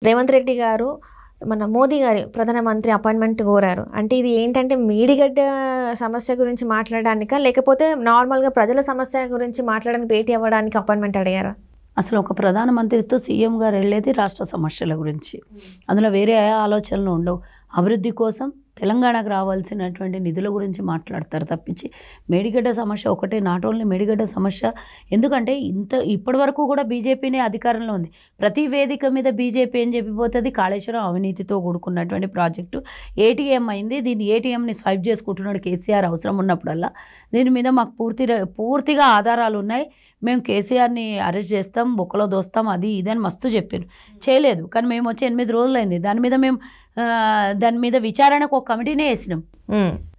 రేవంత్ రెడ్డి గారు మన మోదీ గారి ప్రధానమంత్రి అపాయింట్మెంట్ కోరారు. అంటే ఇది ఏంటంటే మేడిగడ్డ సమస్య గురించి మాట్లాడడానికా, లేకపోతే నార్మల్గా ప్రజల సమస్య గురించి మాట్లాడడానికి భేటీ అవ్వడానికి అపాయింట్మెంట్ అడిగారా? అసలు ఒక ప్రధానమంత్రితో సీఎం గారు వెళ్ళేది రాష్ట్ర సమస్యల గురించి. అందులో వేరే ఆలోచనలు ఉండవు. అభివృద్ధి కోసం తెలంగాణకు రావాల్సినటువంటి నిధుల గురించి మాట్లాడతారు తప్పించి మేడిగడ్డ సమస్య ఒకటే. నాట్ ఓన్లీ మేడిగడ్డ సమస్య, ఎందుకంటే ఇప్పటి వరకు కూడా బీజేపీనే అధికారంలో ఉంది. ప్రతి వేదిక మీద బీజేపీ ఏం చెప్పిపోతుంది, కాళేశ్వరం అవినీతితో కూడుకున్నటువంటి ప్రాజెక్టు ఏటీఎం అయింది, దీన్ని ఏటీఎంని స్వైప్ చేసుకుంటున్నాడు కేసీఆర్ అవసరం ఉన్నప్పుడల్లా. దీని మీద మాకు పూర్తిగా ఆధారాలు ఉన్నాయి, మేము కేసీఆర్ని అరెస్ట్ చేస్తాం, బొక్కలో దోస్తాం, అది ఇదని మస్తు చెప్పారు. చేయలేదు. కానీ మేము వచ్చి 8 రోజులైంది. దాని మీద విచారణకు ఒక కమిటీనే వేసినాం.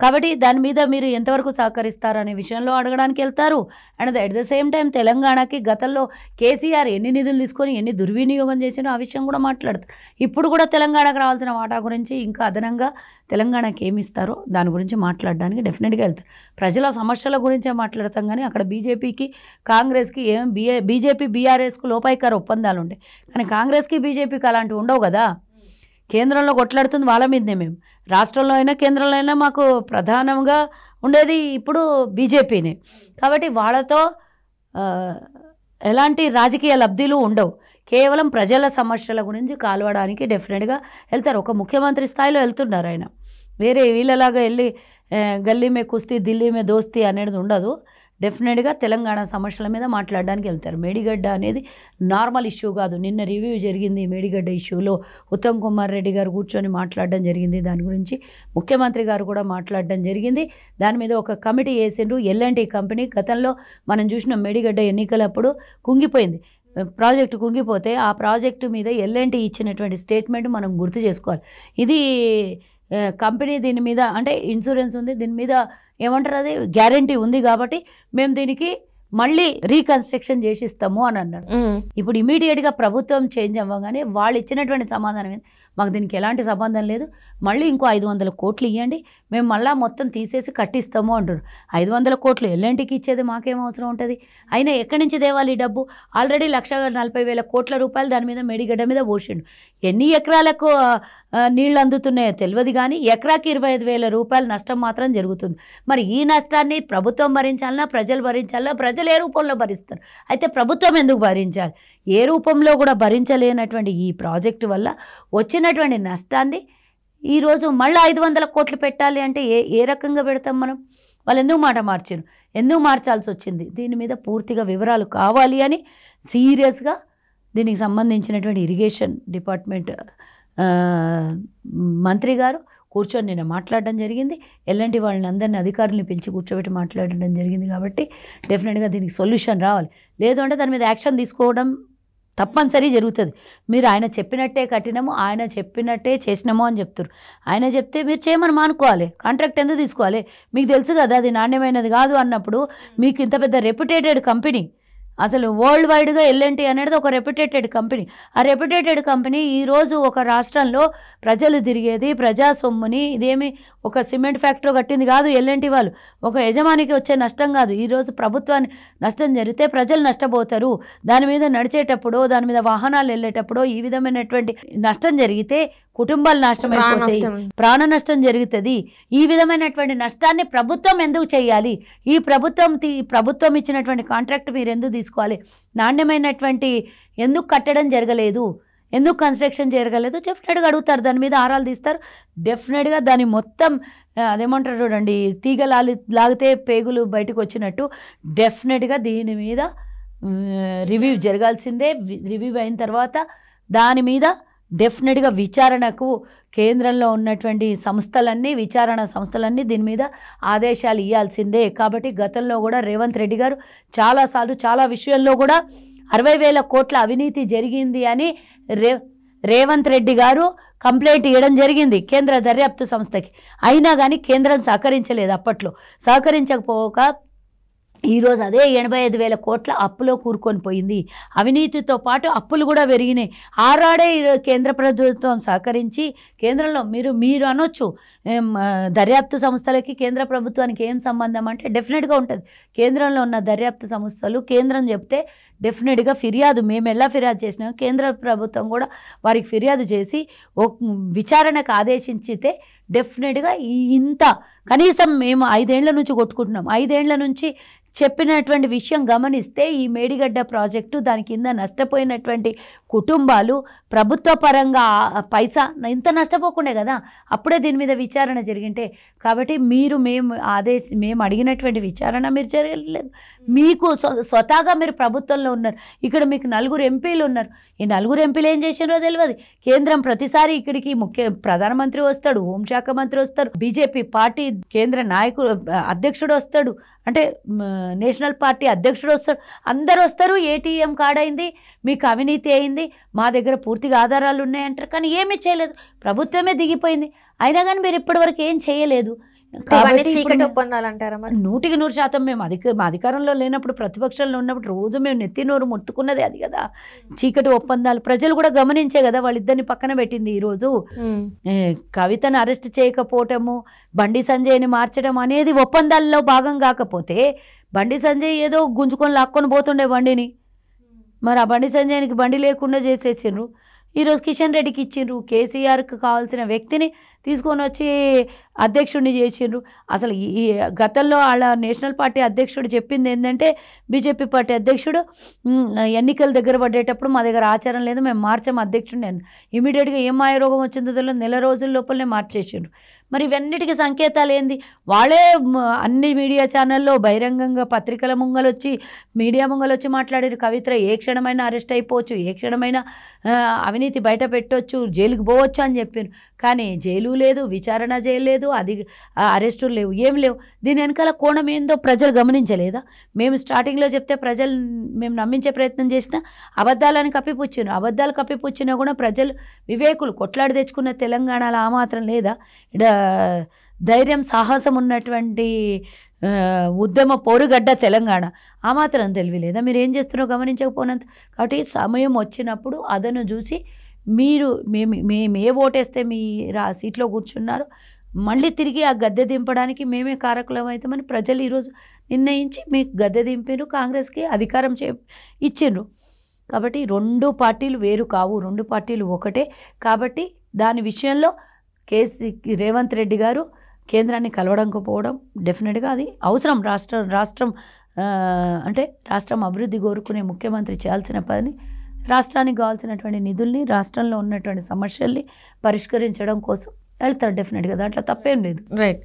కాబట్టి దాని మీద మీరు ఎంతవరకు సహకరిస్తారు అనే విషయంలో అడగడానికి వెళ్తారు. And at the same time తెలంగాణకి గతంలో కేసీఆర్ ఎన్ని నిధులు తీసుకొని ఎన్ని దుర్వినియోగం చేసినో ఆ విషయం కూడా మాట్లాడతారు. ఇప్పుడు కూడా తెలంగాణకు రావాల్సిన వాటా గురించి, ఇంకా అదనంగా తెలంగాణకి ఏమి ఇస్తారో దాని గురించి మాట్లాడడానికి డెఫినెట్గా వెళ్తారు. ప్రజల సమస్యల గురించే మాట్లాడతాం. కానీ అక్కడ బీజేపీకి కాంగ్రెస్కి బీజేపీ బీఆర్ఎస్కు లోపాయికార ఒప్పందాలు ఉంటాయి. కానీ కాంగ్రెస్కి బీజేపీకి అలాంటివి ఉండవు కదా. కేంద్రంలో కొట్లాడుతుంది వాళ్ళ మీదనే. మేము రాష్ట్రంలో అయినా కేంద్రంలో అయినా మాకు ప్రధానంగా ఉండేది ఇప్పుడు బీజేపీనే. కాబట్టి వాళ్ళతో ఎలాంటి రాజకీయ లబ్ధిలు ఉండవు. కేవలం ప్రజల సమస్యల గురించి కాల్వడానికి డెఫినెట్గా వెళ్తారు. ఒక ముఖ్యమంత్రి స్థాయిలో వెళ్తున్నారు ఆయన. వేరే వీళ్ళలాగా వెళ్ళి గల్లీ మే కుస్తీ ఢిల్లీ మే దోస్తీ అనేది ఉండదు. డెఫినెట్గా తెలంగాణ సమస్యల మీద మాట్లాడడానికి వెళ్తారు. మేడిగడ్డ అనేది నార్మల్ ఇష్యూ కాదు. నిన్న రివ్యూ జరిగింది మేడిగడ్డ ఇష్యూలో. ఉత్తమ్ కుమార్ రెడ్డి గారు కూర్చొని మాట్లాడడం జరిగింది. దాని గురించి ముఖ్యమంత్రి గారు కూడా మాట్లాడడం జరిగింది. దాని మీద ఒక కమిటీ వేసిండ్రు. ఎల్ఎన్టీ కంపెనీ గతంలో మనం చూసిన మేడిగడ్డ ఎన్నికలప్పుడు కుంగిపోయింది. ప్రాజెక్టు కుంగిపోతే ఆ ప్రాజెక్టు మీద ఎల్ఎన్టీ ఇచ్చినటువంటి స్టేట్మెంట్ మనం గుర్తు చేసుకోవాలి. ఇది కంపెనీ దీని మీద అంటే ఇన్సూరెన్స్ ఉంది, దీని మీద ఏమంటారు అది గ్యారంటీ ఉంది, కాబట్టి మేము దీనికి మళ్ళీ రీకన్స్ట్రక్షన్ చేసిస్తాము అని అన్నారు. ఇప్పుడు ఇమీడియట్గా ప్రభుత్వం చేంజ్ అవ్వగానే వాళ్ళు ఇచ్చినటువంటి సమాధానం ఏంటి, మాకు దీనికి ఎలాంటి సంబంధం లేదు, మళ్ళీ ఇంకో 500 కోట్లు ఇవ్వండి, మేము మళ్ళీ మొత్తం తీసేసి కట్టిస్తాము అంటారు. 500 కోట్లు ఎల్ఎన్టీకి ఇచ్చేది మాకేం అవసరం ఉంటుంది? అయినా ఎక్కడి నుంచి తేవాలి ఈ డబ్బు? ఆల్రెడీ 1,40,000 కోట్ల రూపాయలు దాని మీద మేడిగడ్డ మీద పోసిండు. ఎన్ని ఎకరాలకు నీళ్ళు అందుతున్నాయో తెలియదు, కానీ ఎకరాకి 25,000 రూపాయల నష్టం మాత్రం జరుగుతుంది. మరి ఈ నష్టాన్ని ప్రభుత్వం భరించాలన్నా ప్రజలు భరించాలన్నా? ప్రజలు ఏ రూపంలో భరిస్తారు? అయితే ప్రభుత్వం ఎందుకు భరించాలి? ఏ రూపంలో కూడా భరించలేనటువంటి ఈ ప్రాజెక్టు వల్ల వచ్చినటువంటి నష్టాన్ని ఈరోజు మళ్ళీ 500 కోట్లు పెట్టాలి అంటే ఏ రకంగా పెడతాం మనం? వాళ్ళు ఎందుకు మాట మార్చారు, ఎందుకు మార్చాల్సి వచ్చింది? దీని మీద పూర్తిగా వివరాలు కావాలి అని సీరియస్గా దీనికి సంబంధించినటువంటి ఇరిగేషన్ డిపార్ట్మెంట్ మంత్రి గారు కూర్చొని నిన్న మాట్లాడడం జరిగింది. ఎలాంటి వాళ్ళని అందరినీ అధికారులను పిలిచి కూర్చోబెట్టి మాట్లాడడం జరిగింది. కాబట్టి డెఫినెట్గా దీనికి సొల్యూషన్ రావాలి. లేదు అంటే దాని మీద యాక్షన్ తీసుకోవడం తప్పనిసరి జరుగుతుంది. మీరు ఆయన చెప్పినట్టే కట్టినాము, ఆయన చెప్పినట్టే చేసినాము అని చెప్తారు. ఆయన చెప్తే మీరు చేయమని మానుకోవాలి. కాంట్రాక్ట్ ఎందుకు తీసుకోవాలి? మీకు తెలుసు కదా అది నాణ్యమైనది కాదు అన్నప్పుడు. మీకు ఇంత పెద్ద రెప్యుటేటెడ్ కంపెనీ, అసలు వరల్డ్ వైడ్గా ఎల్ఎన్టీ అనేది ఒక రెప్యుటేటెడ్ కంపెనీ. ఆ రెప్యుటేటెడ్ కంపెనీ ఈరోజు ఒక రాష్ట్రంలో ప్రజలు తిరిగేది ప్రజా సొమ్ముని, ఇదేమి ఒక సిమెంట్ ఫ్యాక్టరీ కట్టింది కాదు ఎల్ఎన్టీ వాళ్ళు. ఒక యజమానికి వచ్చే నష్టం కాదు. ఈరోజు ప్రభుత్వాన్ని నష్టం జరిగితే ప్రజలు నష్టపోతారు. దాని మీద నడిచేటప్పుడు, దాని మీద వాహనాలు వెళ్ళేటప్పుడు ఈ విధమైనటువంటి నష్టం జరిగితే కుటుంబాలు నష్టమైపోతాయి, ప్రాణ నష్టం జరుగుతుంది. ఈ విధమైనటువంటి నష్టాన్ని ప్రభుత్వం ఎందుకు చేయాలి? ఈ ప్రభుత్వం ఇచ్చినటువంటి కాంట్రాక్ట్ మీరు ఎందుకు తీసుకోవాలి? నాణ్యమైనటువంటి ఎందుకు కట్టడం జరగలేదు, ఎందుకు కన్స్ట్రక్షన్ జరగలేదు? డెఫినెట్గా అడుగుతారు. దాని మీద ఆరాలు తీస్తారు. డెఫినెట్గా దాని మొత్తం అదేమంటారు చూడండి, తీగ లాగితే పేగులు బయటకు వచ్చినట్టు డెఫినెట్గా దీని మీద రివ్యూ జరగాల్సిందే. రివ్యూ అయిన తర్వాత దాని మీద డెఫినెట్గా విచారణకు కేంద్రంలో ఉన్నటువంటి విచారణ సంస్థలన్నీ దీని మీద ఆదేశాలు ఇవ్వాల్సిందే. కాబట్టి గతంలో కూడా రేవంత్ రెడ్డి గారు చాలాసార్లు చాలా విషయాల్లో కూడా 60,000 కోట్ల అవినీతి జరిగింది అని రేవంత్ రెడ్డి గారు కంప్లైంట్ ఇవ్వడం జరిగింది కేంద్ర దర్యాప్తు సంస్థకి. అయినా కానీ కేంద్రం సహకరించలేదు. అప్పట్లో సహకరించకపోక ఈరోజు అదే 85,000 కోట్ల అప్పులో కూరుకొని పోయింది. అవినీతితో పాటు అప్పులు కూడా పెరిగినాయి. ఆరాడే కేంద్ర ప్రభుత్వం సహకరించి కేంద్రంలో మీరు అనొచ్చు దర్యాప్తు సంస్థలకి కేంద్ర ప్రభుత్వానికి ఏం సంబంధం అంటే డెఫినెట్గా ఉంటుంది. కేంద్రంలో ఉన్న దర్యాప్తు సంస్థలు కేంద్రం చెప్తే డెఫినెట్గా ఫిర్యాదు మేము ఎలా ఫిర్యాదు చేసినా కేంద్ర ప్రభుత్వం కూడా వారికి ఫిర్యాదు చేసి విచారణకు ఆదేశించితే డెఫినెట్గా ఇంత కనీసం మేము 5 ఏళ్ల నుంచి కొట్టుకుంటున్నాం, 5 ఏళ్ల నుంచి చెప్పినటువంటి విషయం గమనిస్తే ఈ మేడిగడ్డ ప్రాజెక్టు దాని కింద నష్టపోయినటువంటి కుటుంబాలు ప్రభుత్వ పరంగా పైసా ఇంత నష్టపోకుండే కదా అప్పుడే దీని మీద విచారణ జరిగింటే. కాబట్టి మేము అడిగినటువంటి విచారణ మీరు జరగలేదు. మీకు స్వతహాగా మీరు ప్రభుత్వంలో ఉన్నారు, ఇక్కడ మీకు 4 ఎంపీలు ఉన్నారు. ఈ 4 ఎంపీలు ఏం చేసినారో తెలియదు. కేంద్రం ప్రతిసారి ఇక్కడికి ప్రధానమంత్రి వస్తాడు, హోంశాఖ మంత్రి వస్తారు, బీజేపీ పార్టీ కేంద్ర నాయకుడు అధ్యక్షుడు వస్తాడు, అంటే నేషనల్ పార్టీ అధ్యక్షుడు వస్తాడు, అందరు వస్తారు. ఏటీఎం కార్డు అయింది, మీకు అవినీతి అయింది, మా దగ్గర పూర్తిగా ఆధారాలు ఉన్నాయంటారు. కానీ ఏమీ చేయలేదు, ప్రభుత్వమే దిగిపోయింది. అయినా కానీ మీరు ఇప్పటివరకు ఏం చేయలేదు. చీకటి ఒప్పందాలు అంటారా? 100% మేము అధికారంలో లేనప్పుడు, ప్రతిపక్షంలో ఉన్నప్పుడు రోజు మేము నెత్తి నోరు ముట్టుకున్నది అది కదా, చీకటి ఒప్పందాలు. ప్రజలు కూడా గమనించే కదా వాళ్ళిద్దరిని పక్కన పెట్టింది. ఈరోజు కవితను అరెస్ట్ చేయకపోవటము, బండి సంజయ్ని మార్చడం అనేది ఒప్పందాల్లో భాగం కాకపోతే, బండి సంజయ్ ఏదో గుంజుకొని లాక్కొని పోతుండే బండిని, మరి ఆ బండి సంజయ్కి బండి లేకుండా చేసేసిండ్రు. ఈరోజు కిషన్ రెడ్డికి ఇచ్చిండ్రు, కేసీఆర్కి కావాల్సిన వ్యక్తిని తీసుకొని వచ్చి అధ్యక్షుడిని చేసిండ్రు. అసలు ఈ గతంలో వాళ్ళ నేషనల్ పార్టీ అధ్యక్షుడు చెప్పింది ఏంటంటే, బీజేపీ పార్టీ అధ్యక్షుడు ఎన్నికల దగ్గర పడేటప్పుడు మా దగ్గర ఆచారం లేదు, మేము మార్చాము అధ్యక్షుడిని అని. ఇమీడియట్గా ఏం మాయరోగం వచ్చిందో తెలియదు, నెల రోజుల లోపలనే మార్చేసిండ్రు. మరి ఇవన్నిటికీ సంకేతాలు ఏంది? వాళ్ళే అన్ని మీడియా ఛానల్లో బహిరంగంగా పత్రికల ముంగలొచ్చి, మీడియా ముంగలొచ్చి మాట్లాడారు. కవిత ఏ క్షణమైనా అరెస్ట్ అయిపోవచ్చు, ఏ క్షణమైనా అవినీతి బయట పెట్టవచ్చు, జైలుకి పోవచ్చు అని చెప్పారు. కానీ జైలు లేదు, విచారణ చేయలేదు, అది అరెస్టులు లేవు, ఏం లేవు. దీని వెనకాల కోణం ఏందో ప్రజలు గమనించలేదా? మేము స్టార్టింగ్లో చెప్తే ప్రజలు మేము నమ్మించే ప్రయత్నం చేసినా అబద్ధాలని కప్పిపుచ్చినారు. అబద్ధాలు కప్పిపుచ్చినా కూడా ప్రజలు వివేకులు కొట్లాడి తెచ్చుకున్న తెలంగాణలో ఆ మాత్రం లేదా? ధైర్యం సాహసం ఉన్నటువంటి ఉద్యమ పోరుగడ్డ తెలంగాణ, ఆ మాత్రం తెలివి లేదా? మీరు ఏం చేస్తున్నారో గమనించకపోయినంత. కాబట్టి సమయం వచ్చినప్పుడు అదను చూసి మేము ఏ ఓటేస్తే మీరు ఆ సీట్లో కూర్చున్నారు, మళ్ళీ తిరిగి ఆ గద్దె దింపడానికి మేమే కారకులం అవుతామని ప్రజలు ఈరోజు నిర్ణయించి మీకు గద్దె దింపారు, కాంగ్రెస్కి అధికారం ఇచ్చిండ్రు. కాబట్టి 2 పార్టీలు వేరు కావు, 2 పార్టీలు ఒకటే. కాబట్టి దాని విషయంలో రేవంత్ రెడ్డి గారు కేంద్రాన్ని కలవడంకపోవడం డెఫినెట్గా అది అవసరం. రాష్ట్రం అంటే రాష్ట్రం అభివృద్ధి కోరుకునే ముఖ్యమంత్రి చేయాల్సిన పని, రాష్ట్రానికి కావాల్సినటువంటి నిధుల్ని, రాష్ట్రంలో ఉన్నటువంటి సమస్యల్ని పరిష్కరించడం కోసం వెళ్తారు డెఫినెట్గా, దాంట్లో తప్పేం లేదు. రైట్.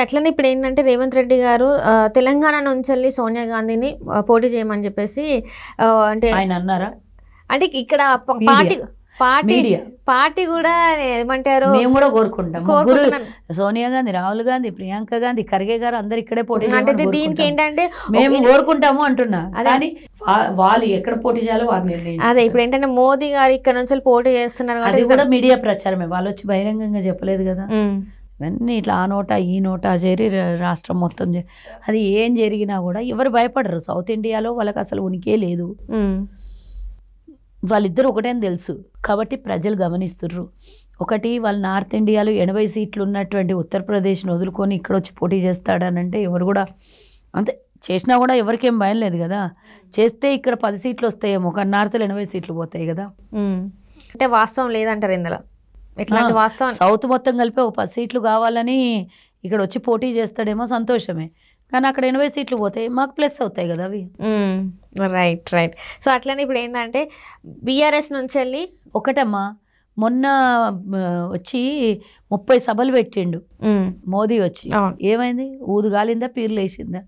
అట్లనే ఇప్పుడు ఏంటంటే రేవంత్ రెడ్డి గారు తెలంగాణ నుంచి వెళ్ళి సోనియా గాంధీని పోటీ చేయమని చెప్పేసి అంటే ఆయన అన్నారా? అంటే ఇక్కడ పార్టీ కూడా ఏమంటారు, మేము కూడా కోరుకుంటాం. సోనియా గాంధీ, రాహుల్ గాంధీ, ప్రియాంక గాంధీ, ఖర్గే గారు అందరు ఇక్కడే పోటీ అంటే దీనికి ఏంటంటే మేము కోరుకుంటాము అంటున్నా. కానీ వాళ్ళు ఎక్కడ పోటీ చేయాలో వారు నిర్ణయం. అదే ఇప్పుడు ఏంటంటే మోదీ గారు ఇక్కడ నుంచి పోటీ చేస్తున్నారు, అది కూడా మీడియా ప్రచారమే, వాళ్ళు వచ్చి బహిరంగంగా చెప్పలేదు కదా. ఇవన్నీ ఇట్లా ఆ నోటా ఈ నోటా చేరి రాష్ట్రం మొత్తం అది ఏం జరిగినా కూడా ఎవరు భయపడరు. సౌత్ ఇండియాలో వాళ్ళకి అసలు ఉనికే లేదు, వాళ్ళిద్దరు ఒకటే అని తెలుసు. కాబట్టి ప్రజలు గమనిస్తుర్రు. ఒకటి, వాళ్ళు నార్త్ ఇండియాలో 80 సీట్లు ఉన్నటువంటి ఉత్తరప్రదేశ్ని వదులుకొని ఇక్కడ వచ్చి పోటీ చేస్తాడనంటే ఎవరు కూడా అంతే చేసినా కూడా ఎవరికేం భయం లేదు కదా. చేస్తే ఇక్కడ 10 సీట్లు వస్తాయేమో, కానీ నార్త్లో 80 సీట్లు పోతాయి కదా. అంటే వాస్తవం లేదంటారు ఇందులో. ఎట్లాంటి వాస్తవం? సౌత్ మొత్తం కలిపి 10 సీట్లు కావాలని ఇక్కడ వచ్చి పోటీ చేస్తాడేమో, సంతోషమే. కానీ అక్కడ 80 సీట్లు పోతాయి, మాకు ప్లస్ అవుతాయి కదా అవి. రైట్. సో అట్లనే ఇప్పుడు ఏంటంటే బీఆర్ఎస్ నుంచి వెళ్ళి ఒకటమ్మా, మొన్న వచ్చి 30 సభలు పెట్టిండు మోదీ వచ్చి. ఏమైంది? ఊదు గాలిందా, పీర్లు వేసిందా?